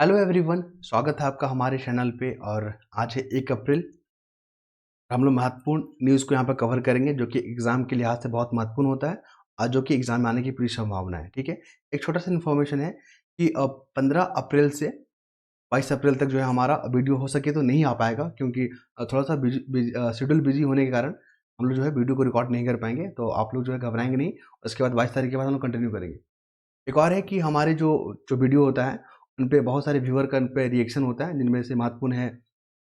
Hello everyone, स्वागत है आपका हमारे चैनल पे। और आज है 1 अप्रैल। हम लोग महत्वपूर्ण न्यूज़ को यहाँ पर कवर करेंगे जो कि एग्ज़ाम के लिहाज से बहुत महत्वपूर्ण होता है और जो कि एग्ज़ाम में आने की पूरी संभावना है। ठीक है, एक छोटा सा इन्फॉर्मेशन है कि 15 अप्रैल से 22 अप्रैल तक जो है हमारा वीडियो हो सके तो नहीं आ पाएगा, क्योंकि थोड़ा सा शेड्यूल बिजी होने के कारण हम लोग जो है वीडियो को रिकॉर्ड नहीं कर पाएंगे। तो आप लोग जो है घबराएंगे नहीं। उसके बाद 22 तारीख के बाद हम लोग कंटिन्यू करेंगे। एक और है कि हमारे जो जो वीडियो होता है उन पे बहुत सारे व्यूअर का उन पे रिएक्शन होता है, जिनमें से महत्वपूर्ण है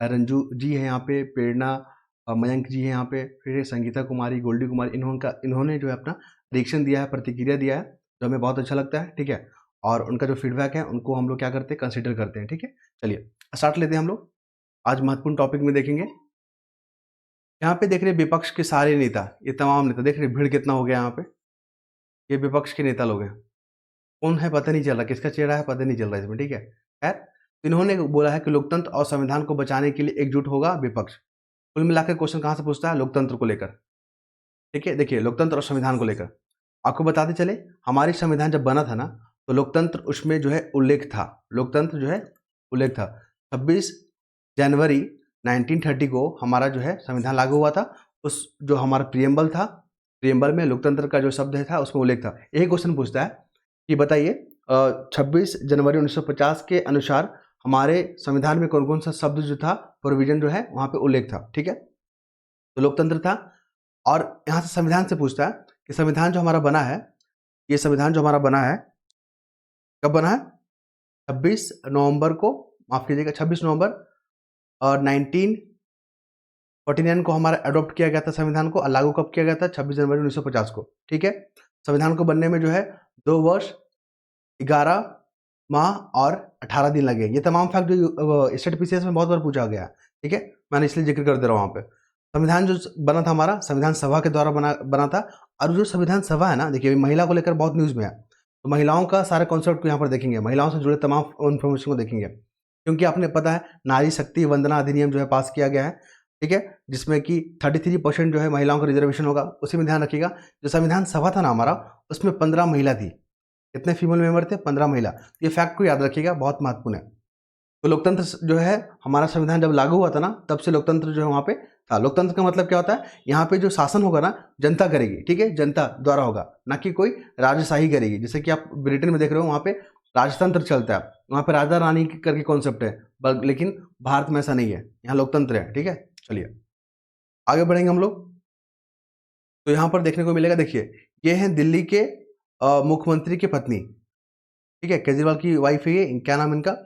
रंजू जी है यहाँ पे, प्रेरणा मयंक जी है यहाँ पे, फिर है संगीता कुमारी, गोल्डी कुमारी। इन्होंने जो है अपना रिएक्शन दिया है, प्रतिक्रिया दिया है, जो हमें बहुत अच्छा लगता है। ठीक है, और उनका जो फीडबैक है उनको हम लोग क्या करते हैं, कंसिडर करते हैं। ठीक है, चलिए स्टार्ट लेते हैं हम लोग। आज महत्वपूर्ण टॉपिक में देखेंगे। यहाँ पे देख रहे हैं विपक्ष के सारे नेता, ये तमाम नेता देख रहे हैं, भीड़ कितना हो गया यहाँ पे। ये विपक्ष के नेता लोग हैं। कौन है पता नहीं चल रहा, किसका चेहरा है पता नहीं चल रहा इसमें। ठीक है, खैर तो इन्होंने बोला है कि लोकतंत्र और संविधान को बचाने के लिए एकजुट होगा विपक्ष। कुल मिलाकर क्वेश्चन कहाँ से पूछता है, लोकतंत्र को लेकर। ठीक है, देखिए लोकतंत्र और संविधान को लेकर आपको बताते चले, हमारी संविधान जब बना था ना तो लोकतंत्र उसमें जो है उल्लेख था। लोकतंत्र जो है उल्लेख था। 26 जनवरी 1930 को हमारा जो है संविधान लागू हुआ था। उस जो हमारा प्रियम्बल था, प्रियम्बल में लोकतंत्र का जो शब्द था उसमें उल्लेख था। यही क्वेश्चन पूछता है कि बताइए 26 जनवरी 1950 के अनुसार हमारे संविधान में कौन कौन सा शब्द जो था, प्रोविजन जो है वहाँ पे उल्लेख था। ठीक है, तो लोकतंत्र था। और यहाँ से संविधान से पूछता है कि संविधान जो हमारा बना है, ये संविधान जो हमारा बना है कब बना है, 26 नवंबर को, माफ कीजिएगा 26 नवंबर और 1949 को हमारा अडॉप्ट किया गया था संविधान को। और लागू कब किया गया था, 26 जनवरी 1950 को। ठीक है, संविधान को बनने में जो है 2 वर्ष 11 माह और 18 दिन लगे। ये तमाम फैक्ट जो स्टेट पीसीएस में बहुत बार पूछा गया है। ठीक है, मैंने इसलिए जिक्र कर दे रहा हूँ वहाँ पे। संविधान जो बना था हमारा, संविधान सभा के द्वारा बना था। और जो संविधान सभा है ना, देखिए महिला को लेकर बहुत न्यूज़ में है, तो महिलाओं का सारे कॉन्सेप्ट को यहाँ पर देखेंगे, महिलाओं से जुड़े तमाम इन्फॉर्मेशन को देखेंगे। क्योंकि आपने पता है नारी शक्ति वंदना अधिनियम जो है पास किया गया है। ठीक है, जिसमें कि 33% जो है महिलाओं का रिजर्वेशन होगा। उसी में ध्यान रखिएगा, जो संविधान सभा था ना हमारा, उसमें 15 महिला थी। कितने फीमेल मेंबर थे, 15 महिला। ये फैक्ट को याद रखिएगा, बहुत महत्वपूर्ण है। तो लोकतंत्र जो है, हमारा संविधान जब लागू हुआ था ना, तब से लोकतंत्र जो है वहाँ पे था। लोकतंत्र का मतलब क्या होता है, यहाँ पे जो शासन होगा ना, जनता करेगी। ठीक है, जनता द्वारा होगा, ना कि कोई राजशाही करेगी। जैसे कि आप ब्रिटेन में देख रहे हो, वहाँ पे राजतंत्र चलता है, वहाँ पे राजा रानी करके कॉन्सेप्ट है। लेकिन भारत में ऐसा नहीं है, यहाँ लोकतंत्र है। ठीक है, चलिए आगे बढ़ेंगे हम लोग। तो यहाँ पर देखने को मिलेगा, देखिए ये है दिल्ली के मुख्यमंत्री की पत्नी। ठीक है, केजरीवाल की वाइफ है ये। क्या नाम इनका,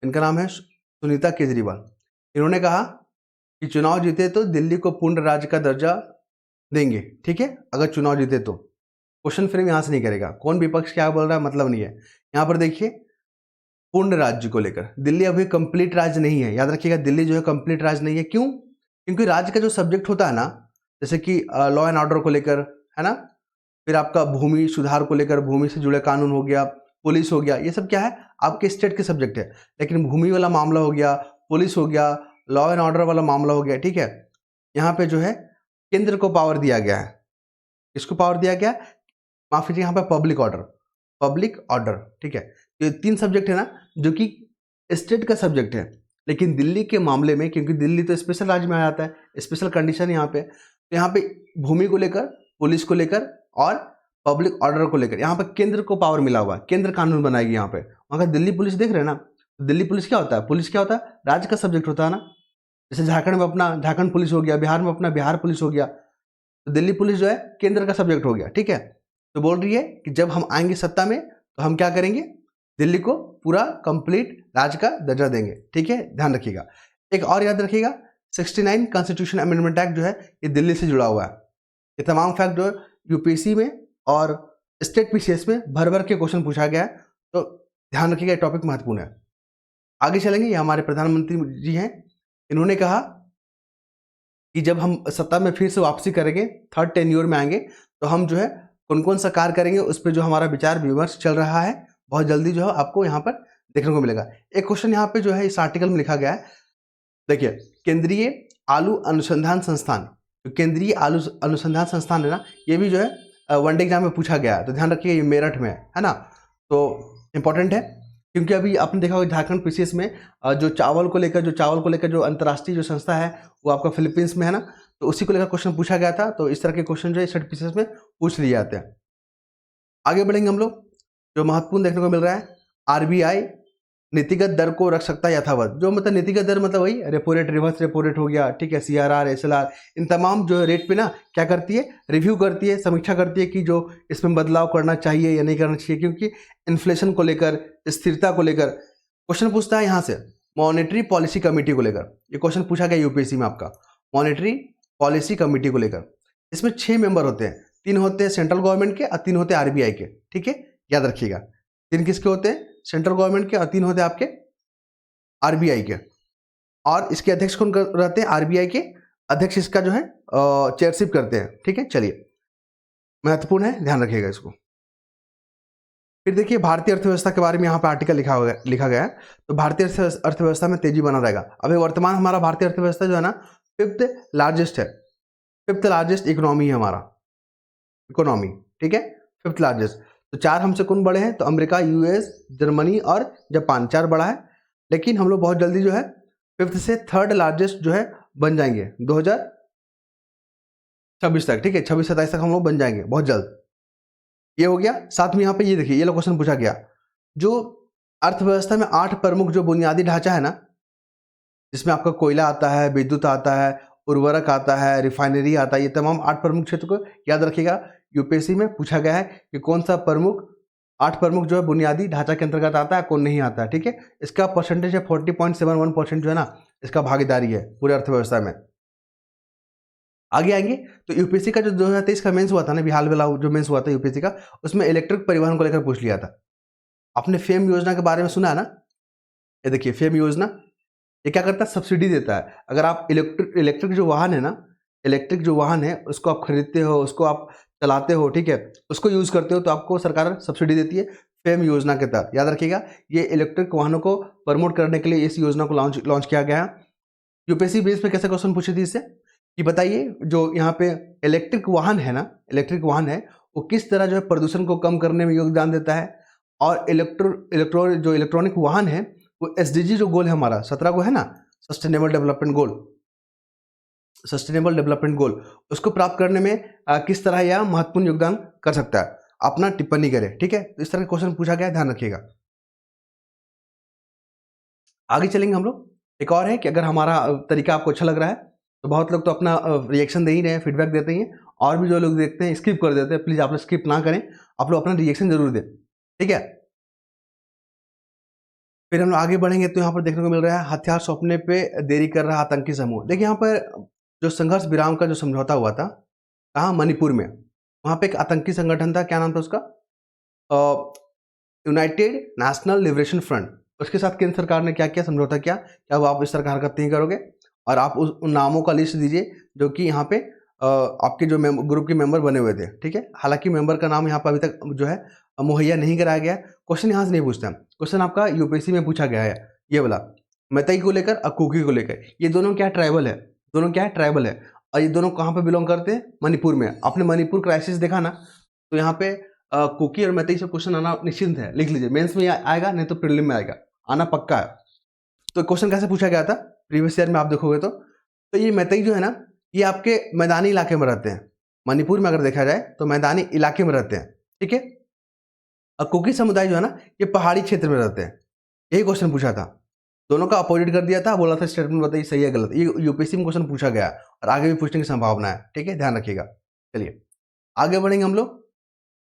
इनका नाम है सुनीता केजरीवाल। इन्होंने कहा कि चुनाव जीते तो दिल्ली को पूर्ण राज्य का दर्जा देंगे। ठीक है, अगर चुनाव जीते तो। क्वेश्चन फ्रेम यहाँ से नहीं करेगा, कौन विपक्ष क्या बोल रहा है मतलब नहीं है। यहाँ पर देखिए पूर्ण राज्य को लेकर, दिल्ली अभी कंप्लीट राज्य नहीं है, याद रखिएगा, दिल्ली जो है कंप्लीट राज्य नहीं है। क्यों, क्योंकि राज्य का जो सब्जेक्ट होता है ना, जैसे कि लॉ एंड ऑर्डर को लेकर, है ना, फिर आपका भूमि सुधार को लेकर, भूमि से जुड़े कानून हो गया, पुलिस हो गया, ये सब क्या है, आपके स्टेट के सब्जेक्ट है। लेकिन भूमि वाला मामला हो गया, पुलिस हो गया, लॉ एंड ऑर्डर वाला मामला हो गया। ठीक है, यहाँ पे जो है केंद्र को पावर दिया गया है। किसको पावर दिया गया, माफ कीजिए, यहाँ पे पब्लिक ऑर्डर, पब्लिक ऑर्डर। ठीक है, तो ये 3 सब्जेक्ट है ना जो कि स्टेट का सब्जेक्ट है। लेकिन दिल्ली के मामले में, क्योंकि दिल्ली तो स्पेशल राज्य में आ जाता है, स्पेशल कंडीशन यहाँ पे, तो यहाँ पे भूमि को लेकर, पुलिस को लेकर और पब्लिक ऑर्डर को लेकर यहाँ पे केंद्र को पावर मिला हुआ है। केंद्र कानून बनाएगी यहाँ पे। वहाँ का दिल्ली पुलिस देख रहे हैं ना, तो दिल्ली पुलिस क्या होता है, पुलिस क्या होता है, राज्य का सब्जेक्ट होता है ना। जैसे झारखंड में अपना झारखंड पुलिस हो गया, बिहार में अपना बिहार पुलिस हो गया, तो दिल्ली पुलिस जो है केंद्र का सब्जेक्ट हो गया। ठीक है, तो बोल रही है कि जब हम आएंगे सत्ता में तो हम क्या करेंगे, दिल्ली को पूरा कंप्लीट राज्य का दर्जा देंगे। ठीक है, ध्यान रखिएगा। एक और याद रखिएगा, 69 कॉन्स्टिट्यूशन अमेंडमेंट एक्ट जो है ये दिल्ली से जुड़ा हुआ है। ये तमाम फैक्ट जो यूपीएससी में और स्टेट पीसीएस में भर भर के क्वेश्चन पूछा गया है, तो ध्यान रखिएगा, ये टॉपिक महत्वपूर्ण है। आगे चलेंगे, ये हमारे प्रधानमंत्री जी हैं। इन्होंने कहा कि जब हम सत्ता में फिर से वापसी करेंगे, 3rd टेन्योर में आएंगे, तो हम जो है कौन कौन सा कार्य करेंगे, उस पर जो हमारा विचार विमर्श चल रहा है, बहुत जल्दी जो है आपको यहाँ पर देखने को मिलेगा। एक क्वेश्चन यहाँ पे जो है इस आर्टिकल में लिखा गया है, देखिए केंद्रीय आलू अनुसंधान संस्थान, तो केंद्रीय आलू अनुसंधान संस्थान है ना, ये भी जो है वनडे एग्जाम में पूछा गया है, तो ध्यान रखिए ये मेरठ में है ना, तो इंपॉर्टेंट है। क्योंकि अभी आपने देखा होगा झारखंड पीसीएस में जो चावल को लेकर जो अंतर्राष्ट्रीय जो संस्था है वो आपका फिलीपींस में है ना, तो उसी को लेकर क्वेश्चन पूछा गया था। तो इस तरह के क्वेश्चन जो है स्टेट पीसीएस में पूछ लिए जाते हैं। आगे बढ़ेंगे हम लोग, जो महत्वपूर्ण देखने को मिल रहा है, आरबीआई नीतिगत दर को रख सकता है यथावत। जो मतलब नीतिगत दर मतलब वही repo rate, reverse repo rate हो गया, ठीक है, सीआरआर, एसएलआर, इन तमाम जो रेट पे ना क्या करती है, रिव्यू करती है, समीक्षा करती है कि जो इसमें बदलाव करना चाहिए या नहीं करना चाहिए, क्योंकि इन्फ्लेशन को लेकर, स्थिरता को लेकर क्वेश्चन पूछता है। यहाँ से मॉनेटरी पॉलिसी कमेटी को लेकर ये क्वेश्चन पूछा गया यूपीएससी में आपका, मॉनेटरी पॉलिसी कमेटी को लेकर। इसमें 6 मेंबर होते हैं, 3 होते हैं सेंट्रल गवर्नमेंट के और 3 होते हैं आरबीआई के, ठीक है, याद रखिएगा। 3 किसके होते हैं, सेंट्रल गवर्नमेंट के, और 3 होते हैं आपके आरबीआई के। और इसके अध्यक्ष कौन रहते हैं, आरबीआई के अध्यक्ष इसका जो है चेयरशिप करते हैं, ठीक है। चलिए, महत्वपूर्ण है, ध्यान रखिएगा इसको। फिर देखिए भारतीय अर्थव्यवस्था के बारे में यहाँ पे आर्टिकल लिखा गया है। तो भारतीय अर्थव्यवस्था में तेजी बना रहेगा। अभी वर्तमान हमारा भारतीय अर्थव्यवस्था जो है ना 5th लार्जेस्ट है, 5th लार्जेस्ट इकोनॉमी है हमारा, इकोनॉमी, ठीक है, 5th लार्जेस्ट। तो 4 हमसे कौन बड़े हैं, तो अमेरिका, यूएस, जर्मनी और जापान, 4 बड़ा है। लेकिन हम लोग बहुत जल्दी जो है 5th से 3rd लार्जेस्ट जो है बन जाएंगे 2026 तक, ठीक है, 26-27 तक हम लोग बन जाएंगे बहुत जल्द। ये हो गया। साथ में यहाँ पे ये देखिए, ये लो क्वेश्चन पूछा गया, जो अर्थव्यवस्था में 8 प्रमुख जो बुनियादी ढांचा है ना, जिसमें आपका कोयला आता है, विद्युत आता है, उर्वरक आता है, रिफाइनरी आता है, ये तमाम 8 प्रमुख क्षेत्र को याद रखिएगा। यूपीएससी में पूछा गया है कि कौन सा प्रमुख 8 प्रमुख जो है बुनियादी ढांचा के अंतर्गत आता है, कौन नहीं आता है, ठीक है। इसका परसेंटेज है 40.71% जो है ना, इसका भागीदारी है पूरे अर्थव्यवस्था में। आगे आएंगे तो यूपीएससी का जो 2023 का मेंस हुआ था ना, बिहार वाला जो मेंस हुआ था यूपीएससी का, उसमें इलेक्ट्रिक परिवहन को लेकर पूछ लिया था। आपने फेम योजना के बारे में सुना है ना, ये देखिए फेम योजना, ये क्या करता है, सब्सिडी देता है। अगर आप इलेक्ट्रिक जो वाहन है ना, इलेक्ट्रिक जो वाहन है उसको आप खरीदते हो, उसको आप चलाते हो, ठीक है, उसको यूज करते हो, तो आपको सरकार सब्सिडी देती है फेम योजना के तहत। याद रखिएगा, ये इलेक्ट्रिक वाहनों को प्रमोट करने के लिए इस योजना को लॉन्च किया गया है। यूपीएससी बेस पे कैसे क्वेश्चन पूछे थी इससे कि बताइए, जो यहाँ पे इलेक्ट्रिक वाहन है ना, इलेक्ट्रिक वाहन है वो किस तरह जो है प्रदूषण को कम करने में योगदान देता है। और इलेक्ट्रॉनिक वाहन है वो एसडीजी जो गोल है हमारा 17 को है ना, सस्टेनेबल डेवलपमेंट गोल, उसको प्राप्त करने में किस तरह यह महत्वपूर्ण योगदान कर सकता है, अपना टिप्पणी करें, ठीक है। तो इस तरह का क्वेश्चन पूछा गया है, ध्यान रखिएगा। आगे चलेंगे हम लोग। एक और है कि अगर हमारा तरीका आपको अच्छा लग रहा है तो बहुत लोग तो अपना रिएक्शन दे ही रहे हैं, फीडबैक देते ही हैं, और भी जो लोग देखते हैं स्किप कर देते हैं। प्लीज आप लोग स्किप ना करें, आप लोग अपना रिएक्शन जरूर दें, ठीक है। फिर हम लोग आगे बढ़ेंगे तो यहाँ पर देखने को मिल रहा है हथियार सौंपने पे देरी कर रहा आतंकी समूह। देखिए यहाँ पर जो संघर्ष विराम का जो समझौता हुआ था, कहाँ, मणिपुर में, वहाँ पे एक आतंकी संगठन था, क्या नाम था उसका, यूनाइटेड नेशनल लिबरेशन फ्रंट। उसके साथ केंद्र सरकार ने क्या किया, समझौता किया। क्या वो आप इस तरह हरकत नहीं करोगे, और आप उन नामों का लिस्ट दीजिए जो कि यहाँ पे आपके जो ग्रुप के मेंबर बने हुए थे, ठीक है। हालांकि मेंबर का नाम यहाँ पर अभी तक जो है मुहैया नहीं कराया गया। क्वेश्चन यहाँ से नहीं पूछता, क्वेश्चन आपका यूपीएससी में पूछा गया है ये वाला, मैतई को लेकर और कुकी को लेकर। ये दोनों क्या ट्राइबल है, दोनों क्या है, ट्राइबल है, और ये दोनों कहाँ पे बिलोंग करते हैं, मणिपुर में। आपने मणिपुर क्राइसिस देखा ना, तो यहाँ पे कुकी और मैतई से क्वेश्चन आना निश्चिंत है, लिख लीजिए, मेंस में आएगा, नहीं तो प्रीलिम में आएगा, आना पक्का है। तो क्वेश्चन कैसे पूछा गया था प्रीवियस ईयर में आप देखोगे तो ये मैतई जो है ना, ये आपके मैदानी इलाके में रहते हैं। मणिपुर में अगर देखा जाए तो मैदानी इलाके में रहते हैं, ठीक है। और कुकी समुदाय जो है ना, ये पहाड़ी क्षेत्र में रहते हैं। यही क्वेश्चन पूछा था, दोनों का अपोजिट कर दिया था, बोला था स्टेटमेंट बताइए सही है गलत। ये यूपीएससी में क्वेश्चन पूछा गया और आगे भी पूछने की संभावना है, ठीक है, ध्यान रखिएगा। चलिए आगे बढ़ेंगे हम लोग।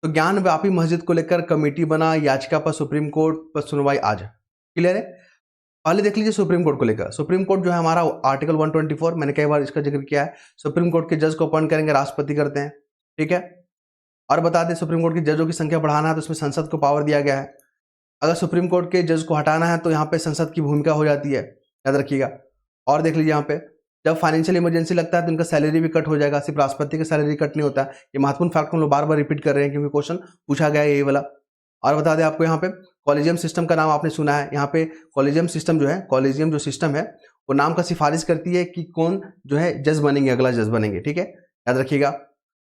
तो ज्ञान व्यापी मस्जिद को लेकर कमेटी बना, याचिका पर सुप्रीम कोर्ट पर सुनवाई आज, क्लियर है। पहले देख लीजिए सुप्रीम कोर्ट को लेकर। सुप्रीम कोर्ट जो है हमारा आर्टिकल 124, मैंने कई बार इसका जिक्र किया है, सुप्रीम कोर्ट के जज को अपॉइंट करेंगे, राष्ट्रपति करते हैं, ठीक है। और बता दें सुप्रीम कोर्ट के जजों की संख्या बढ़ाना है तो उसमें संसद को पावर दिया गया है। अगर सुप्रीम कोर्ट के जज को हटाना है तो यहाँ पे संसद की भूमिका हो जाती है, याद रखिएगा। और देख लीजिए यहाँ पे जब फाइनेंशियल इमरजेंसी लगता है तो उनका सैलरी भी कट हो जाएगा, सिर्फ राष्ट्रपति का सैलरी कट नहीं होता। ये महत्वपूर्ण फैक्ट हम लोग बार बार रिपीट कर रहे हैं क्योंकि क्वेश्चन पूछा गया है यही वाला। और बता दें आपको यहाँ पे कॉलेजियम सिस्टम का नाम आपने सुना है। यहाँ पे कॉलेजियम सिस्टम जो है, कॉलेजियम जो सिस्टम है वो नाम का सिफारिश करती है कि कौन जो है जज बनेंगे, अगला जज बनेंगे, ठीक है, याद रखिएगा।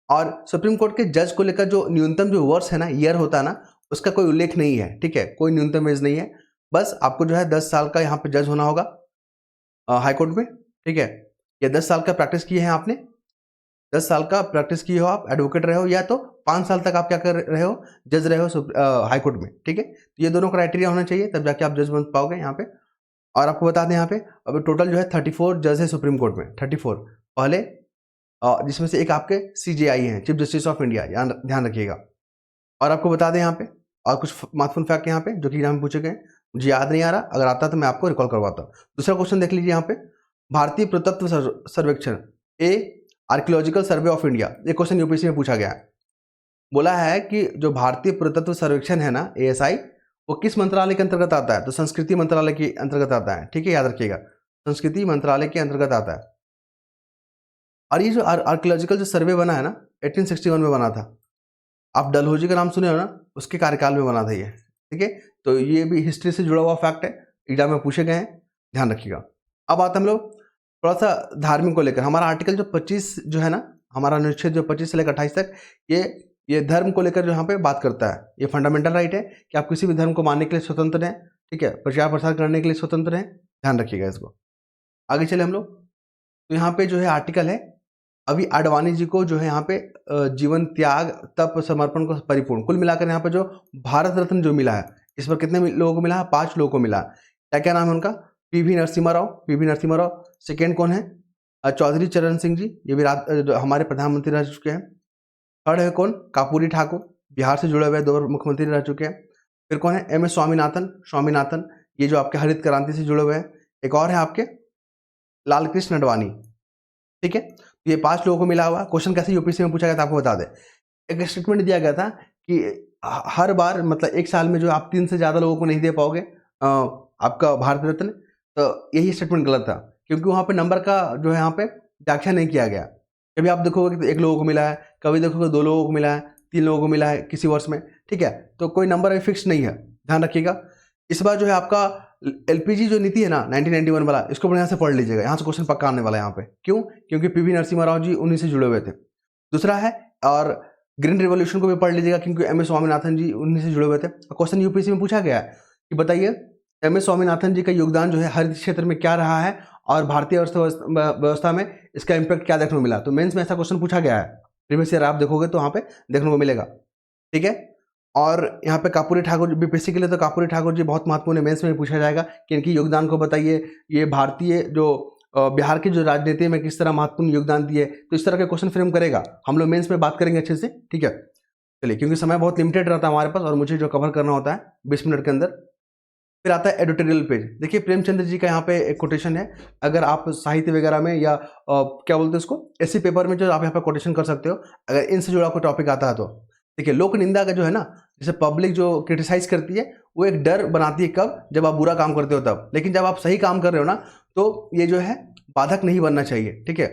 और सुप्रीम कोर्ट के जज को लेकर जो न्यूनतम जो वर्ष है ना, ईयर होता है ना, उसका कोई उल्लेख नहीं है, ठीक है, कोई न्यूनतम एज नहीं है। बस आपको जो है 10 साल का यहाँ पे जज होना होगा हाई कोर्ट में, ठीक है, या 10 साल का प्रैक्टिस किए हैं आपने, 10 साल का प्रैक्टिस किए हो, आप एडवोकेट रहे हो, या तो 5 साल तक आप क्या कर रहे हो, जज रहे हो हाई कोर्ट में, ठीक है। तो ये दोनों क्राइटेरिया होना चाहिए, तब जाके आप जज बन पाओगे यहाँ पे। और आपको बता दें यहाँ पे अब टोटल जो है 34 जज है सुप्रीम कोर्ट में, 34 पहले, जिसमें से एक आपके CJI हैं, चीफ जस्टिस ऑफ इंडिया, ध्यान रखिएगा। और आपको बता दें यहाँ पे और कुछ महत्वपूर्ण फैक्ट यहाँ पे जो कि एग्जाम में पूछे गए, मुझे याद नहीं आ रहा, अगर आता तो मैं आपको रिकॉल करवाता हूँ। दूसरा क्वेश्चन देख लीजिए यहाँ पे, भारतीय पुरातत्व सर्वेक्षण आर्कियोलॉजिकल सर्वे ऑफ इंडिया, ये क्वेश्चन यूपीएससी में पूछा गया है। बोला है कि जो भारतीय पुरातत्व सर्वेक्षण है ना, ASI, वो किस मंत्रालय के अंतर्गत आता है, तो संस्कृति मंत्रालय के अंतर्गत आता है, ठीक है, याद रखिएगा, संस्कृति मंत्रालय के अंतर्गत आता है। और ये जो आर्कियोलॉजिकल जो सर्वे बना है ना, 1861 में बना था। आप डलहौजी का नाम सुने हो ना, उसके कार्यकाल में बना था ये, ठीक है। तो ये भी हिस्ट्री से जुड़ा हुआ फैक्ट है, एग्जाम में पूछे गए हैं, ध्यान रखिएगा। अब आते हम लोग थोड़ा सा धार्मिक को लेकर। हमारा आर्टिकल जो 25 जो है ना, हमारा अनुच्छेद जो 25 से लेकर 28 तक, ये धर्म को लेकर जो यहाँ पे बात करता है। ये फंडामेंटल राइट है कि आप किसी भी धर्म को मानने के लिए स्वतंत्र हैं, ठीक है, प्रचार प्रसार करने के लिए स्वतंत्र हैं, ध्यान रखिएगा इसको। आगे चले हम लोग, तो यहाँ पे जो है आर्टिकल है, अभी आडवाणी जी को जो है यहाँ पे जीवन त्याग तप समर्पण को परिपूर्ण, कुल मिलाकर यहाँ पे जो भारत रत्न जो मिला है, इस पर कितने लोगों को मिला है, 5 लोगों को मिला। क्या क्या नाम है उनका, PV नरसिम्हा राव। सेकेंड कौन है, चौधरी चरण सिंह जी, ये भी हमारे प्रधानमंत्री रह चुके हैं। थर्ड है कौन, कापूरी ठाकुर, बिहार से जुड़े हुए 2 मुख्यमंत्री रह चुके हैं। फिर कौन है, MS स्वामीनाथन, ये जो आपके हरित क्रांति से जुड़े हुए हैं। एक और है आपके लाल कृष्ण अडवाणी, ठीक है। ये 5 लोगों को मिला हुआ। क्वेश्चन कैसे यूपीएससी में पूछा गया था, आपको बता दें। एक स्टेटमेंट दिया गया था कि हर बार मतलब एक साल में जो आप 3 से ज़्यादा लोगों को नहीं दे पाओगे आपका भारत रत्न, तो यही स्टेटमेंट गलत था, क्योंकि वहाँ पे नंबर का जो है यहाँ पे व्याख्या नहीं किया गया। कभी आप देखोगे कि 1 लोगों को मिला है, कभी देखोगे 2 लोगों को मिला है, 3 लोगों को मिला है किसी वर्ष में, ठीक है। तो कोई नंबर अभी फिक्स नहीं है, ध्यान रखिएगा। इस बार जो है आपका LPG जो नीति है ना 1991 वाला, इसको बढ़िया से पढ़ लीजिएगा, यहाँ से क्वेश्चन पक्का आने वाला है यहाँ पे। क्यों, क्योंकि PV नरसिम्हा राव जी उन्हीं से जुड़े हुए थे। दूसरा है, और ग्रीन रिवॉल्यूशन को भी पढ़ लीजिएगा, क्योंकि MS स्वामीनाथन जी उन्हीं से जुड़े हुए थे। क्वेश्चन यूपीएससी में पूछा गया है कि बताइए MS स्वामीनाथन जी का योगदान जो है हरित क्षेत्र में क्या रहा है, और भारतीय व्यवस्था में इसका इम्पैक्ट क्या देखने को मिला। तो मेंस में ऐसा क्वेश्चन पूछा गया है, प्रीवियस ईयर आप देखोगे तो वहाँ पे देखने को मिलेगा, ठीक है। और यहाँ पे कापूरी ठाकुर, BPSC के लिए तो कापूरी ठाकुर जी बहुत महत्वपूर्ण है, मेंस में पूछा जाएगा कि इनकी योगदान को बताइए, ये भारतीय जो बिहार की जो राजनीति में किस तरह महत्वपूर्ण योगदान दिए। तो इस तरह के क्वेश्चन फ्रेम करेगा, हम लोग मेंस में बात करेंगे अच्छे से, ठीक है। चलिए, क्योंकि समय बहुत लिमिटेड रहता है हमारे पास और मुझे जो कवर करना होता है 20 मिनट के अंदर। फिर आता है एडिटोरियल पेज। देखिए प्रेमचंद्र जी का यहाँ पे एक कोटेशन है, अगर आप साहित्य वगैरह में या क्या बोलते हैं उसको, SC पेपर में जो आप यहाँ पे कोटेशन कर सकते हो, अगर इनसे जुड़ा कोई टॉपिक आता है तो। देखिए लोक निंदा का जो है ना, जैसे पब्लिक जो क्रिटिसाइज करती है, वो एक डर बनाती है, कब, जब आप बुरा काम करते हो तब। लेकिन जब आप सही काम कर रहे हो ना, तो ये जो है बाधक नहीं बनना चाहिए, ठीक है।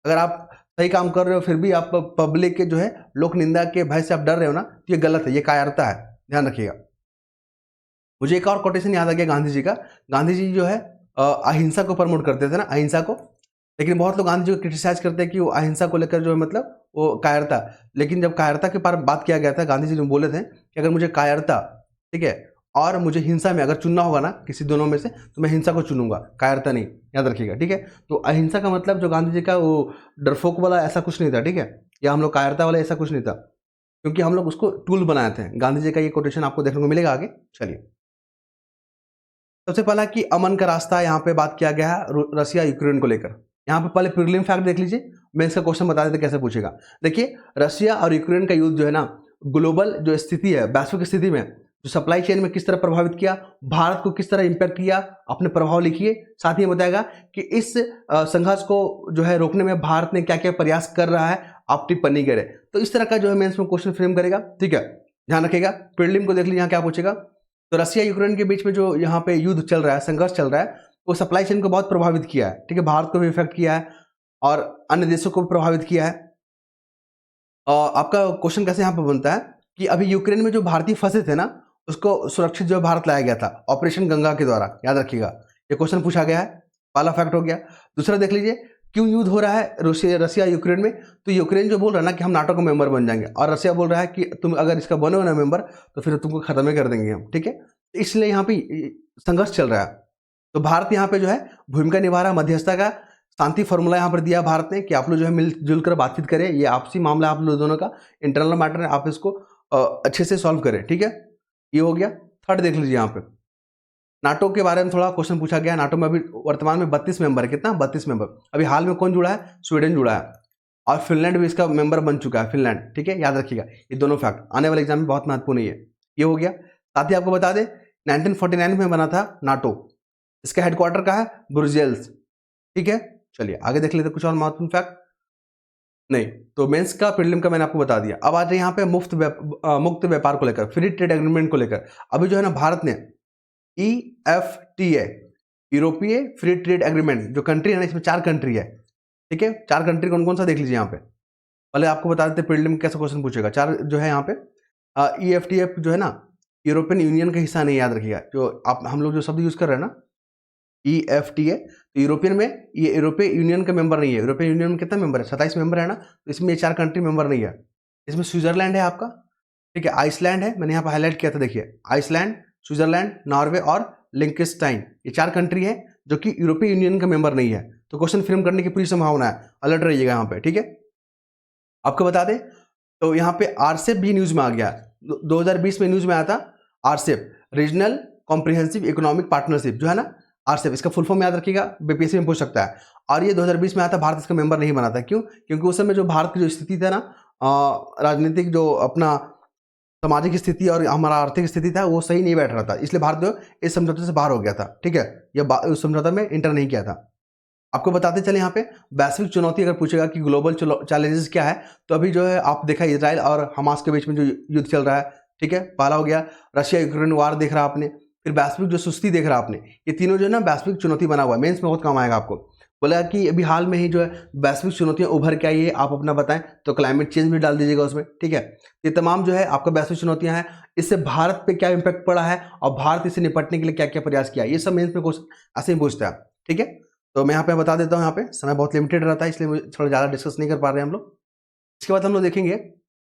अगर आप सही काम कर रहे हो फिर भी आप पब्लिक के जो है लोक निंदा के भय से आप डर रहे हो ना, तो ये गलत है, ये कायरता है, ध्यान रखिएगा। मुझे एक और कोटेशन याद आ गया गांधी जी का। गांधी जी जो है अहिंसा को प्रमोट करते थे ना, अहिंसा को। लेकिन बहुत लोग गांधी जी को क्रिटिसाइज करते हैं कि वो अहिंसा को लेकर जो है मतलब वो कायरता। लेकिन जब कायरता के पर बात किया गया था, गांधी जी ने बोले थे कि अगर मुझे कायरता, ठीक है, और मुझे हिंसा में अगर चुनना होगा ना किसी दोनों में से, तो मैं हिंसा को चुनूंगा, कायरता नहीं, याद रखिएगा, ठीक है। तो अहिंसा का मतलब जो गांधी जी का वो डरफोक वाला ऐसा कुछ नहीं था, ठीक है, या हम लोग कायरता वाला ऐसा कुछ नहीं था, क्योंकि हम लोग उसको टूल बनाए थे। गांधी जी का ये कोटेशन आपको देखने को मिलेगा आगे। चलिए, सबसे पहला कि अमन का रास्ता, यहाँ पे बात किया गया है रसिया यूक्रेन को लेकर। यहाँ पे पहले प्रीलिम फैक्ट देख लीजिए, मैं इसका क्वेश्चन बता देते कैसे पूछेगा। देखिए रसिया और यूक्रेन का युद्ध जो है ना, ग्लोबल जो स्थिति है, वैश्विक स्थिति में जो सप्लाई चेन में किस तरह प्रभावित किया, भारत को किस तरह इंपैक्ट किया, अपने प्रभाव लिखिए। साथ ही बताएगा कि इस संघर्ष को जो है रोकने में भारत ने क्या क्या प्रयास कर रहा है, आप टिप्पणी करें। तो इस तरह का जो है मेंस में क्वेश्चन फ्रेम करेगा, ठीक है, ध्यान रखिएगा। प्रीलिम को देख लीजिए, यहाँ क्या पूछेगा। तो रसिया यूक्रेन के बीच में जो यहाँ पे युद्ध चल रहा है, संघर्ष चल रहा है, वो सप्लाई चेन को बहुत प्रभावित किया है, ठीक है, भारत को भी इफेक्ट किया है और अन्य देशों को भी प्रभावित किया है। आपका क्वेश्चन कैसे यहाँ पे बनता है कि अभी यूक्रेन में जो भारतीय फंसे थे ना, उसको सुरक्षित जो भारत लाया गया था ऑपरेशन गंगा के द्वारा, याद रखिएगा, ये क्वेश्चन पूछा गया है, पहला फैक्ट हो गया। दूसरा देख लीजिए, क्यों युद्ध हो रहा है रसिया यूक्रेन में? तो यूक्रेन जो बोल रहा है ना कि हम नाटो का मेंबर बन जाएंगे, और रसिया बोल रहा है कि तुम अगर इसका बनो ना मेंबर तो फिर तुमको खत्म ही कर देंगे हम, ठीक है। इसलिए यहाँ पे संघर्ष चल रहा है। तो भारत यहाँ पे जो है भूमिका निभा रहा है, मध्यस्थता का शांति फॉर्मूला यहाँ पर दिया भारत ने कि आप लोग जो है मिलजुल कर बातचीत करें, ये आपसी मामला आप लोग दोनों का इंटरनल मैटर है, आप इसको अच्छे से सॉल्व करें, ठीक है। ये हो गया। थर्ड देख लीजिए यहाँ पे नाटो के बारे में थोड़ा क्वेश्चन पूछा गया। नाटो में अभी वर्तमान में 32 मेंबर है। कितना? 32 मेंबर। अभी हाल में कौन जुड़ा है? स्वीडन जुड़ा है, और फिनलैंड भी इसका मेंबर बन चुका है, फिनलैंड, ठीक है। याद रखिएगा ये दोनों फैक्ट आने वाले एग्जाम में बहुत महत्वपूर्ण है। ये हो गया। साथ ही आपको बता दें 1949 में बना था नाटो। इसका हेडक्वार्टर कहाँ है? ब्रुसेल्स, ठीक है। चलिए आगे देख लेते कुछ और महत्वपूर्ण फैक्ट। नहीं तो मेंस का प्रीलिम का मैंने आपको बता दिया। अब आ जाए यहाँ पे मुक्त व्यापार को लेकर, फ्री ट्रेड एग्रीमेंट को लेकर। अभी जो है ना भारत ने EFTA, यूरोपीय फ्री ट्रेड एग्रीमेंट, जो कंट्री है ना इसमें 4 कंट्री है, ठीक है। 4 कंट्री कौन कौन सा देख लीजिए यहाँ पे। पहले आपको बता देते प्रीलिम में कैसा क्वेश्चन पूछेगा। 4 जो है यहाँ पे EFTA जो है ना यूरोपियन यूनियन का हिस्सा नहीं, याद रखिएगा। जो आप हम लोग जो शब्द यूज कर रहे हैं ना EFTA, तो यूरोपियन में ये यूरोपीय यूनियन का मेंबर नहीं है। यूरोपियन यूनियन में कितना मेंबर है? 27 मेंबर है ना, तो इसमें 4 कंट्री मेंबर नहीं है। इसमें स्विट्जरलैंड है आपका, ठीक है, आइसलैंड है, मैंने यहाँ पर हाईलाइट किया था, देखिए आइसलैंड, स्विट्जरलैंड, नॉर्वे और लिंकनस्टाइन, ये 4 कंट्री है जो कि यूरोपीय यूनियन का मेंबर नहीं है। तो क्वेश्चन फ्रेम करने की पूरी संभावना है, अलर्ट रहिएगा यहाँ पे, ठीक है। आपको बता दें तो यहाँ पे आरसेप भी न्यूज में आ गया। 2020 में न्यूज में आया था RCEP, regional comprehensive economic partnership, जो है ना आरसेप, इसका फुल फॉर्म याद रखिएगा, बीपीएससी में पूछ सकता है। और ये 2020 में आया था, भारत इसका मेंबर नहीं बना था। क्यों? क्योंकि उस समय जो भारत की जो स्थिति था ना, राजनीतिक जो अपना सामाजिक स्थिति और हमारा आर्थिक स्थिति था वो सही नहीं बैठ रहा था, इसलिए भारत जो इस समझौते से बाहर हो गया था, ठीक है। यह उस समझौता में इंटर नहीं किया था। आपको बताते चले यहाँ पे वैश्विक चुनौती अगर पूछेगा कि ग्लोबल चैलेंजेस क्या है, तो अभी जो है आप देखा इजराइल और हमास के बीच में जो युद्ध चल रहा है, ठीक है। पहला हो गया रशिया यूक्रेन वार देख रहा आपने, फिर वैश्विक जो सुस्ती देख रहा आपने। ये तीनों जो है ना वैश्विक चुनौती बना हुआ है, मेंस में बहुत काम आएगा आपको। बोला कि अभी हाल में ही जो है वैश्विक चुनौतियां उभर के आई है, आप अपना बताएं, तो क्लाइमेट चेंज भी डाल दीजिएगा उसमें, ठीक है। ये तमाम जो है आपका वैश्विक चुनौतियां हैं, इससे भारत पे क्या इम्पैक्ट पड़ा है और भारत इससे निपटने के लिए क्या क्या प्रयास किया, ये सब मेंस में क्वेश्चन ऐसे ही पूछता है, ठीक है। तो मैं यहाँ पे बता देता हूँ, यहाँ पे समय बहुत लिमिटेड रहता है, इसलिए थोड़ा ज़्यादा डिस्कस नहीं कर पा रहे हैं हम लोग। इसके बाद हम लोग देखेंगे,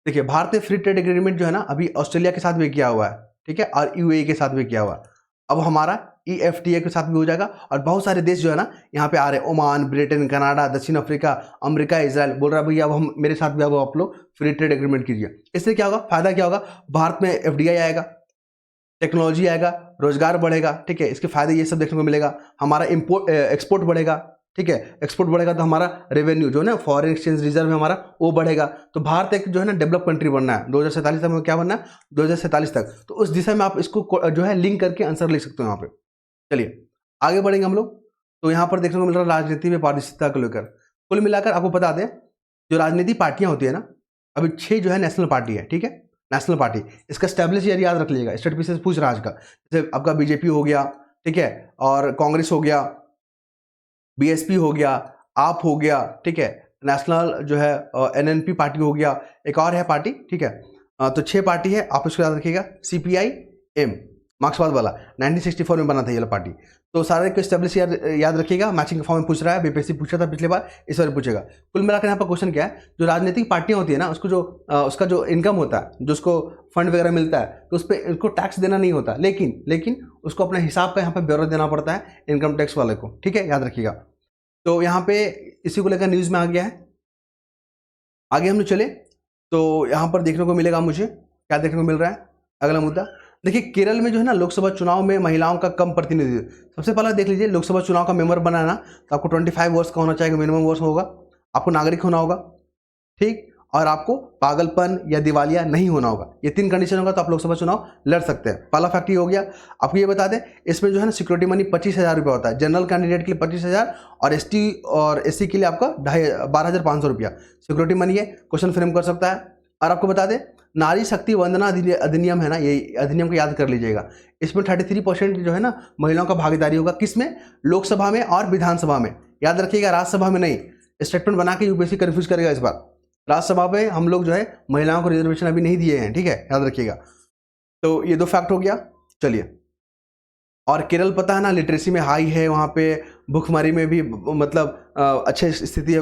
देखिए भारत ने फ्री ट्रेड एग्रीमेंट जो है ना अभी ऑस्ट्रेलिया के साथ भी किया हुआ है, ठीक है, और UAE के साथ भी किया हुआ है। अब हमारा EFTA के साथ भी हो जाएगा, और बहुत सारे देश जो है ना यहाँ पे आ रहे हैं, ओमान, ब्रिटेन, कनाडा, दक्षिण अफ्रीका, अमेरिका, इजराइल, बोल रहा है भैया अब हम मेरे साथ भी अब आप लोग फ्री ट्रेड एग्रीमेंट कीजिए। इससे क्या होगा? फायदा क्या होगा? भारत में FDI आएगा, टेक्नोलॉजी आएगा, रोजगार बढ़ेगा, ठीक है। इसके फायदे ये सब देखने को मिलेगा। हमारा एक्सपोर्ट बढ़ेगा, ठीक है। एक्सपोर्ट बढ़ेगा तो हमारा रेवेन्यू जो है ना, फॉरेन एक्सचेंज रिजर्व है हमारा, वो बढ़ेगा। तो भारत एक जो है ना डेवलप कंट्री बनना है 2047 तक में। क्या बनना है? 2047 तक। तो उस दिशा में आप इसको जो है लिंक करके आंसर लिख सकते हो यहाँ पे। चलिए आगे बढ़ेंगे हम लोग। तो यहाँ पर देखने को मिल रहा है राजनीति में पारदर्शिता को लेकर। कुल मिलाकर आपको बता दें, जो राजनीतिक पार्टियां होती है ना, अभी 6 जो है नेशनल पार्टी है, ठीक है, नेशनल पार्टी। इसका स्टैब्लिश ईयर याद रख लीजिएगा, स्टेट पीछे से पूछ रहा है आज का। जैसे आपका BJP हो गया, ठीक है, और कांग्रेस हो गया, BSP हो गया, आप हो गया, ठीक है, नेशनल जो है NNP पार्टी हो गया, एक और है पार्टी, ठीक है। तो 6 पार्टी है, आप इसको याद रखिएगा। CPI-M मार्क्सवाद वाला 1964 में बना था ये पार्टी। तो सारे को स्टैब्लिश याद रखिएगा। मैचिंग के फॉर्म में पूछ रहा है, BPSC पूछा था पिछले बार, इस बार पूछेगा। कुल मिलाकर यहाँ पर क्वेश्चन क्या है, जो राजनीतिक पार्टियां होती है ना, उसको जो उसका जो इनकम होता है, जो उसको फंड वगैरह मिलता है, तो उस पर उसको टैक्स देना नहीं होता, लेकिन उसको अपने हिसाब का यहाँ पर ब्यौरा देना पड़ता है इनकम टैक्स वाले को, ठीक है, याद रखिएगा। तो यहाँ पे इसी को लेकर न्यूज में आ गया है। आगे हम लोग चले तो यहाँ पर देखने को मिलेगा, मुझे क्या देखने को मिल रहा है, अगला मुद्दा देखिए। केरल में जो है ना लोकसभा चुनाव में महिलाओं का कम प्रतिनिधित्व। सबसे पहले देख लीजिए, लोकसभा चुनाव का मेंबर बनाना तो आपको 25 वर्ष का होना चाहिए, मिनिमम वर्ष होगा, आपको नागरिक होना होगा, ठीक, और आपको पागलपन या दिवालिया नहीं होना होगा। ये 3 कंडीशन होगा तो आप लोकसभा चुनाव लड़ सकते हैं। पहला फैक्ट ये हो गया। आपको ये बता दें, इसमें जो है ना सिक्योरिटी मनी 25,000 रुपया होता है, जनरल कैंडिडेट के लिए 25,000, और ST और SC के लिए आपका 12,500 रुपया सिक्योरिटी मनी है। क्वेश्चन फ्रेम कर सकता है। और आपको बता दें, नारी शक्ति वंदना अधिनियम है ना, ये अधिनियम को याद कर लीजिएगा। इसमें 33% जो है ना महिलाओं का भागीदारी होगा, किसमें? लोकसभा में और विधानसभा में, याद रखिएगा, राज्यसभा में नहीं। स्टेटमेंट बना के UPSC कंफ्यूज करेगा इस बार। राज्यसभा में हम लोग जो है महिलाओं को रिजर्वेशन अभी नहीं दिए हैं, ठीक है, याद रखिएगा। तो ये 2 फैक्ट हो गया। चलिए, और केरल पता है ना लिटरेसी में हाई है, वहाँ पे भूखमरी में भी मतलब अच्छे स्थिति है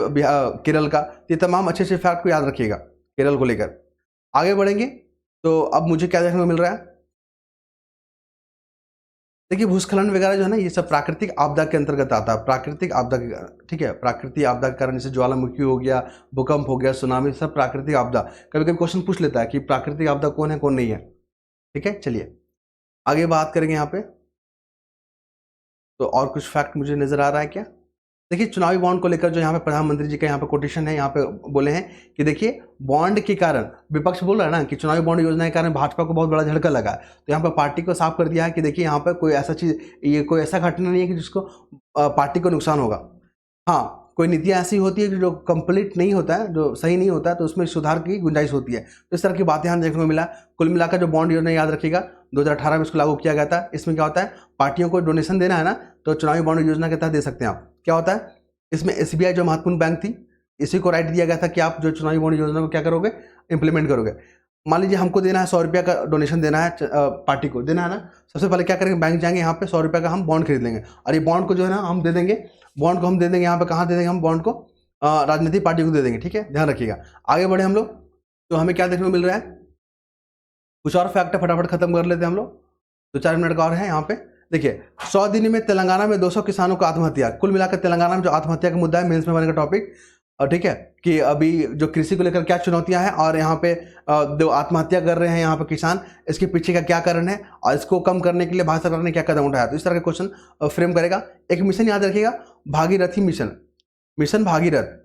केरल का। ये तमाम अच्छे अच्छे फैक्ट को याद रखिएगा केरल को लेकर। आगे बढ़ेंगे तो अब मुझे क्या देखने को मिल रहा है, देखिए भूस्खलन वगैरह जो है ना, ये सब प्राकृतिक आपदा के अंतर्गत आता है, प्राकृतिक आपदा के, ठीक है, प्राकृतिक आपदा के कारण जैसे ज्वालामुखी हो गया, भूकंप हो गया, सुनामी, सब प्राकृतिक आपदा। कभी कभी क्वेश्चन पूछ लेता है कि प्राकृतिक आपदा कौन है कौन नहीं है, ठीक है। चलिए आगे बात करेंगे यहाँ पे। तो और कुछ फैक्ट मुझे नजर आ रहा है क्या? देखिए चुनावी बॉन्ड को लेकर जो यहाँ पे प्रधानमंत्री जी का यहाँ पे कोटेशन है, यहाँ पे बोले हैं कि देखिए बॉन्ड के कारण, विपक्ष बोल रहा है ना कि चुनावी बॉन्ड योजना के कारण भाजपा को बहुत बड़ा झटका लगा है, तो यहाँ पे पार्टी को साफ कर दिया है कि देखिए यहाँ पे कोई ऐसा चीज, ये कोई ऐसा घटना नहीं है कि जिसको पार्टी को नुकसान होगा। हाँ, कोई नीतियाँ ऐसी होती है कि जो कंप्लीट नहीं होता है, जो सही नहीं होता है, तो उसमें सुधार की गुंजाइश होती है। तो इस तरह की बातें यहाँ देखने को मिला। कुल मिलाकर जो बॉन्ड योजना, याद रखिएगा 2018 में इसको लागू किया गया था। इसमें क्या होता है, पार्टियों को डोनेशन देना है ना, तो चुनावी बॉन्ड योजना के तहत दे सकते हैं आप। क्या होता है इसमें, SBI जो महत्वपूर्ण बैंक थी, इसी को राइट दिया गया था कि आप जो चुनावी बॉन्ड योजना को क्या करोगे, इंप्लीमेंट करोगे। मान लीजिए हमको देना है 100 रुपये का डोनेशन देना है, पार्टी को देना है ना, सबसे पहले क्या करेंगे, बैंक जाएंगे, यहाँ पे 100 रुपये का हम बॉन्ड खरीद लेंगे, और ये बॉन्ड को जो है ना हम दे देंगे, बॉन्ड को हम दे देंगे यहाँ पे, कहाँ दे देंगे हम बॉन्ड को, राजनीतिक पार्टी को दे देंगे, ठीक है, ध्यान रखिएगा। आगे बढ़े हम लोग, तो हमें क्या देखने को मिल रहा है, कुछ और फैक्ट फटाफट खत्म कर लेते हैं हम लोग, 2-4 मिनट का और है यहाँ पे। देखिए 100 दिन में तेलंगाना में 200 किसानों को आत्महत्या। कुल मिलाकर तेलंगाना में जो आत्महत्या का मुद्दा है, मेंस में बनेगा टॉपिक, और ठीक है, कि अभी जो कृषि को लेकर क्या चुनौतियां हैं, और यहाँ पे जो आत्महत्या कर रहे हैं यहाँ पे किसान, इसके पीछे का क्या कारण है, और इसको कम करने के लिए भारत सरकार ने क्या कदम उठाया। तो इस तरह के क्वेश्चन फ्रेम करेगा। एक मिशन याद रखिएगा, भागीरथी मिशन, मिशन भागीरथ,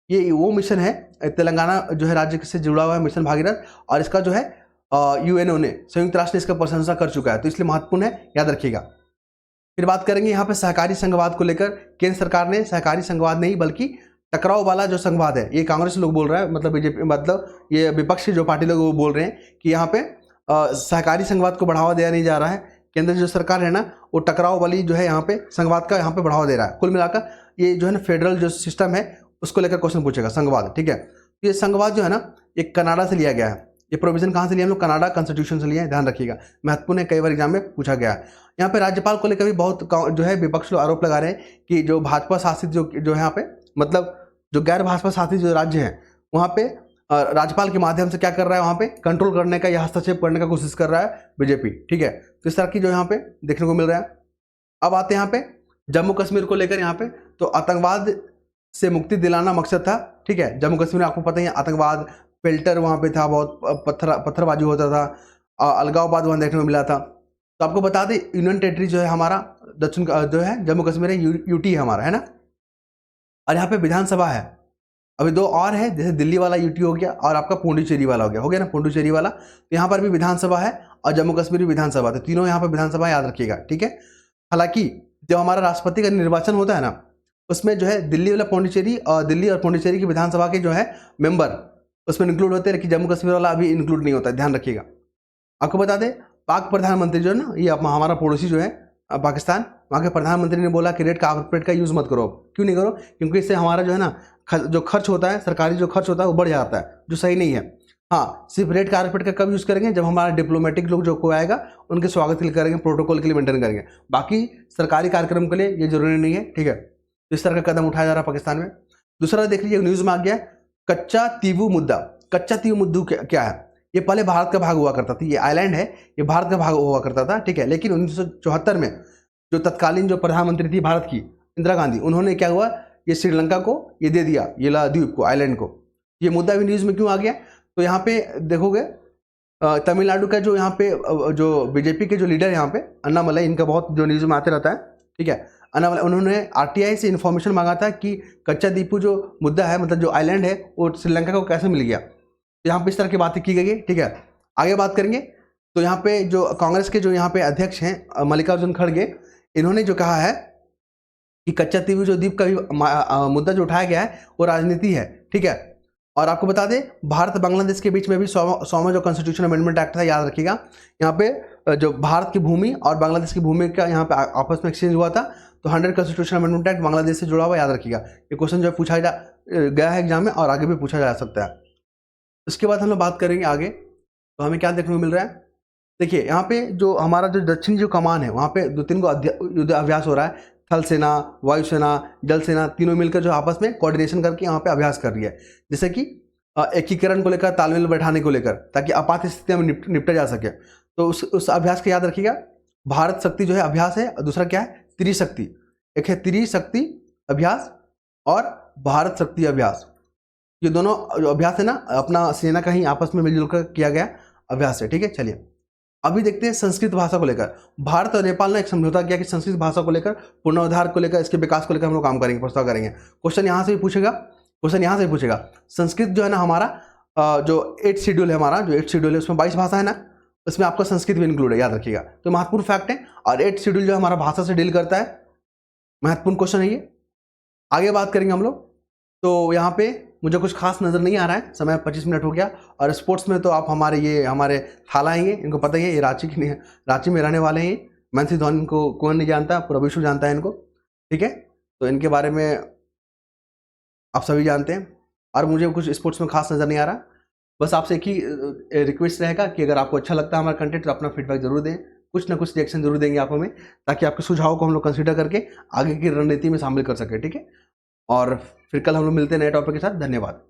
ये वो मिशन है, तेलंगाना जो है राज्य से जुड़ा हुआ है मिशन भागीरथ, और इसका जो है UNO ने, संयुक्त राष्ट्र ने इसका प्रशंसा कर चुका है, तो इसलिए महत्वपूर्ण है, याद रखिएगा। फिर बात करेंगे यहाँ पे सहकारी संघवाद को लेकर। केंद्र सरकार ने सहकारी संघवाद नहीं बल्कि टकराव वाला जो संघवाद है, ये कांग्रेस लोग बोल रहा है, मतलब बीजेपी, मतलब ये विपक्ष के जो पार्टी लोग वो बोल रहे हैं कि यहाँ पे सहकारी संघवाद को बढ़ावा दिया नहीं जा रहा है। केंद्र जो सरकार है ना, वो टकराव वाली जो है यहाँ पे संघवाद का यहाँ पे बढ़ावा दे रहा है। कुल मिलाकर ये जो है ना फेडरल जो सिस्टम है उसको लेकर क्वेश्चन पूछेगा, संघवाद, ठीक है। तो ये संघवाद जो है ना, ये कनाडा से लिया गया है। ये प्रोविजन कहाँ से लिया हम लोग, कनाडा कॉन्स्टिट्यूशन से लिया है, ध्यान रखिएगा, महत्वपूर्ण है, कई बार एग्जाम में पूछा गया है। यहाँ पे राज्यपाल को लेकर भी बहुत जो है विपक्ष लोग आरोप लगा रहे हैं कि जो भाजपा शासित जो है यहाँ पे, मतलब जो गैर भाजपा शासित जो राज्य हैं वहाँ पे राज्यपाल के माध्यम से क्या कर रहा है, वहाँ पे कंट्रोल करने का या हस्तक्षेप करने का कोशिश कर रहा है बीजेपी, ठीक है। तो इस तरह की जो यहाँ पे देखने को मिल रहा है। अब आते हैं यहाँ पे जम्मू कश्मीर को लेकर। यहाँ पे तो आतंकवाद से मुक्ति दिलाना मकसद था, ठीक है। जम्मू कश्मीर में आपको पता ही है, आतंकवाद पेल्टर वहाँ पे था, बहुत पत्थरबाजी होता था, अलगाववाद वहाँ देखने को मिला था। तो आपको बता दें यूनियन टेरिटरी जो है हमारा दक्षिण जो है जम्मू कश्मीर है, यूटी है हमारा, है ना। और यहाँ पे विधानसभा है, अभी 2 और है, जैसे दिल्ली वाला यूटी हो गया और आपका पुडुचेरी वाला हो गया ना, पुडुचेरी वाला। तो यहाँ पर भी विधानसभा है और जम्मू कश्मीर भी विधानसभा, तो तीनों यहाँ पर विधानसभा, याद रखिएगा, ठीक है। हालांकि जो हमारा राष्ट्रपति का निर्वाचन होता है ना, उसमें जो है दिल्ली वाला पुडुचेरी और दिल्ली और पुडुचेरी की विधानसभा के जो है मेंबर उसमें इंक्लूड होते हैं, लेकिन जम्मू कश्मीर वाला अभी इंक्लूड नहीं होता है, ध्यान रखिएगा। आपको बता दें पाक प्रधानमंत्री जो है ना, ये हमारा पड़ोसी जो है पाकिस्तान, वहाँ के प्रधानमंत्री ने बोला कि रेड कारपेट का यूज़ मत करो। क्यों नहीं करो? क्योंकि इससे हमारा जो है ना जो खर्च होता है, सरकारी जो खर्च होता है वो बढ़ जाता है, जो सही नहीं है। हाँ, सिर्फ रेड कारपेट का कब यूज़ करेंगे, जब हमारा डिप्लोमेटिक लोग जो कोई आएगा उनके स्वागत के लिए करेंगे, प्रोटोकॉल के लिए मेंटेन करेंगे, बाकी सरकारी कार्यक्रम के लिए ये जरूरी नहीं है, ठीक है। तो इस तरह का कदम उठाया जा रहा है पाकिस्तान में। दूसरा देख लीजिए, न्यूज़ में आ गया कच्चा तीवू मुद्दा। कच्चा तीवू मुद्दा क्या है? ये पहले भारत का भाग हुआ करता था, ये आइलैंड है, ये भारत का भाग हुआ करता था, ठीक है। लेकिन 1974 में जो तत्कालीन जो प्रधानमंत्री थी भारत की, इंदिरा गांधी, उन्होंने क्या हुआ, ये श्रीलंका को ये दे दिया, ये द्वीप को, आइलैंड को। ये मुद्दा भी न्यूज़ में क्यों आ गया? तो यहाँ पे देखोगे तमिलनाडु का जो यहाँ पे जो बीजेपी के जो लीडर यहाँ पे अन्नामलाई, इनका बहुत जो न्यूज़ में आते रहता है, ठीक है। अन्नामलाई, उन्होंने RTI से इन्फॉर्मेशन मांगा था कि कच्चा द्वीपू जो मुद्दा है, मतलब जो आइलैंड है, वो श्रीलंका को कैसे मिल गया। यहाँ पे इस तरह की बातें की गई है, ठीक है। आगे बात करेंगे तो यहाँ पे जो कांग्रेस के जो यहाँ पे अध्यक्ष हैं मल्लिकार्जुन खड़गे, इन्होंने जो कहा है कि कच्चा तीवू जो द्वीप का भी मुद्दा जो उठाया गया है वो राजनीति है, ठीक है। और आपको बता दें भारत बांग्लादेश के बीच में भी 100वां जो कॉन्स्टिट्यूशन अमेंडमेंट एक्ट था, याद रखिएगा। यहाँ पे जो भारत की भूमि और बांग्लादेश की भूमि का यहाँ पे आपस में एक्सचेंज हुआ था, तो 100 कॉन्स्टिट्यूशन अमेंडमेंट एक्ट बांग्लादेश से जुड़ा हुआ, याद रखिएगा। ये क्वेश्चन जो पूछा गया है एग्जाम में और आगे भी पूछा जा सकता है। उसके बाद हम लोग बात करेंगे आगे, तो हमें क्या देखने को मिल रहा है। देखिए यहाँ पे जो हमारा जो दक्षिणी जो कमान है, वहाँ पे 2-3 को युद्ध अभ्यास हो रहा है। थल सेना, वायुसेना, जल सेना तीनों मिलकर जो आपस में कोऑर्डिनेशन करके यहाँ पे अभ्यास कर रही है, जैसे कि एकीकरण को लेकर, तालमेल बैठाने को लेकर, ताकि आपात स्थिति में निपटा जा सके। तो उस अभ्यास का याद रखिएगा। भारत शक्ति जो है अभ्यास है, और दूसरा क्या है, त्रिशक्ति। एक है त्रिशक्ति अभ्यास और भारत शक्ति अभ्यास। ये दोनों जो अभ्यास है ना, अपना सेना का ही आपस में मिलजुल कर किया गया अभ्यास है। ठीक है, चलिए अभी देखते हैं संस्कृत भाषा को लेकर। भारत और नेपाल ने एक समझौता किया कि संस्कृत भाषा को लेकर, पुनरुद्धार को लेकर, इसके विकास को लेकर हम लोग काम करेंगे, प्रस्ताव करेंगे। क्वेश्चन यहाँ से भी पूछेगा, संस्कृत जो है ना हमारा जो 8 शेड्यूल है, हमारा जो 8 शेड्यूल है उसमें 22 भाषा है ना, उसमें आपका संस्कृत भी इंक्लूड है, याद रखिएगा। तो महत्वपूर्ण फैक्ट है, और 8 शेड्यूल जो हमारा भाषा से डील करता है, महत्वपूर्ण क्वेश्चन है ये। आगे बात करेंगे हम लोग। तो यहाँ पे मुझे कुछ खास नज़र नहीं आ रहा है, समय 25 मिनट हो गया। और स्पोर्ट्स में तो आप हमारे थाला ही हैं, इनको पता ही है, ये रांची में रहने वाले हैं। महेंद्र धोनी को कौन नहीं जानता, पूरा विश्व जानता है इनको। ठीक है, तो इनके बारे में आप सभी जानते हैं, और मुझे कुछ स्पोर्ट्स में खास नज़र नहीं आ रहा। बस आपसे एक ही रिक्वेस्ट रहेगा कि अगर आपको अच्छा लगता है हमारा कंटेंट तो अपना फीडबैक जरूर दें, कुछ ना कुछ रिएक्शन जरूर देंगे आप हमें, ताकि आपके सुझाव को हम लोग कंसीडर करके आगे की रणनीति में शामिल कर सकें। ठीक है, और फिर कल हम लोग मिलते हैं नए टॉपिक के साथ। धन्यवाद।